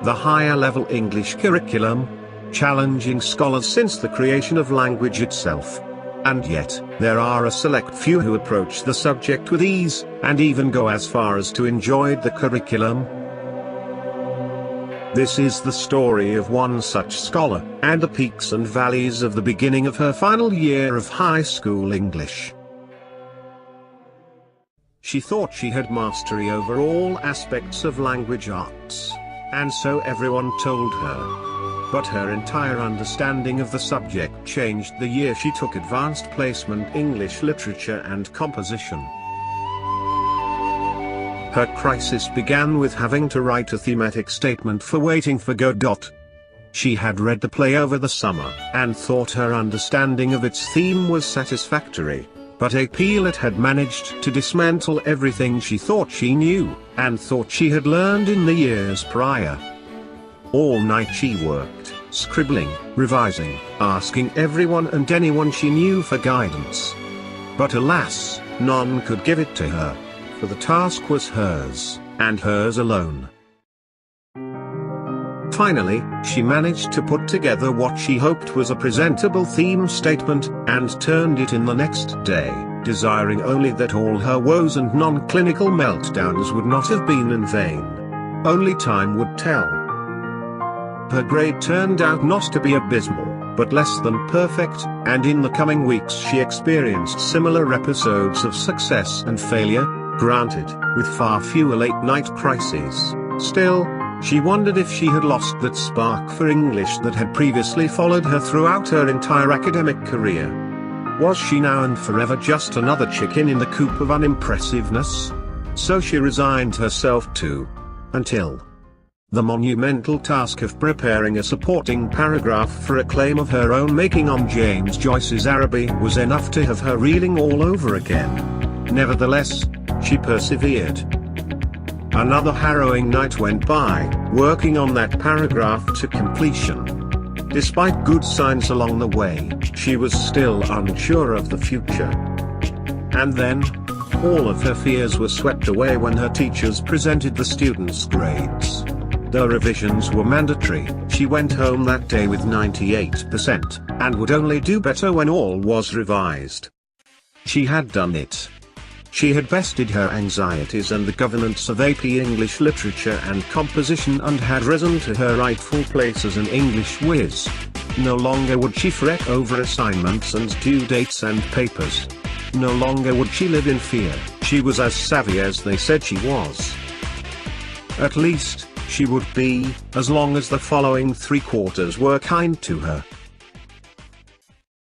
The higher-level English curriculum, challenging scholars since the creation of language itself. And yet, there are a select few who approach the subject with ease, and even go as far as to enjoy the curriculum. This is the story of one such scholar, and the peaks and valleys of the beginning of her final year of high school English. She thought she had mastery over all aspects of language arts, and so everyone told her. But her entire understanding of the subject changed the year she took Advanced Placement English Literature and Composition. Her crisis began with having to write a thematic statement for Waiting for Godot. She had read the play over the summer, and thought her understanding of its theme was satisfactory, but Peelet had managed to dismantle everything she thought she knew, and thought she had learned in the years prior. All night she worked, scribbling, revising, asking everyone and anyone she knew for guidance. But alas, none could give it to her, for the task was hers, and hers alone. Finally, she managed to put together what she hoped was a presentable theme statement, and turned it in the next day, desiring only that all her woes and non-clinical meltdowns would not have been in vain. Only time would tell. Her grade turned out not to be abysmal, but less than perfect, and in the coming weeks she experienced similar episodes of success and failure, granted, with far fewer late-night crises. Still, she wondered if she had lost that spark for English that had previously followed her throughout her entire academic career. Was she now and forever just another chicken in the coop of unimpressiveness? So she resigned herself to, until the monumental task of preparing a supporting paragraph for a claim of her own making on James Joyce's Araby was enough to have her reeling all over again. Nevertheless, she persevered. Another harrowing night went by, working on that paragraph to completion. Despite good signs along the way, she was still unsure of the future. And then, all of her fears were swept away when her teachers presented the students' grades. The revisions were mandatory. She went home that day with 98%, and would only do better when all was revised. She had done it. She had bested her anxieties and the governance of AP English Literature and Composition and had risen to her rightful place as an English whiz. No longer would she fret over assignments and due dates and papers. No longer would she live in fear. She was as savvy as they said she was. At least, she would be, as long as the following 3 quarters were kind to her.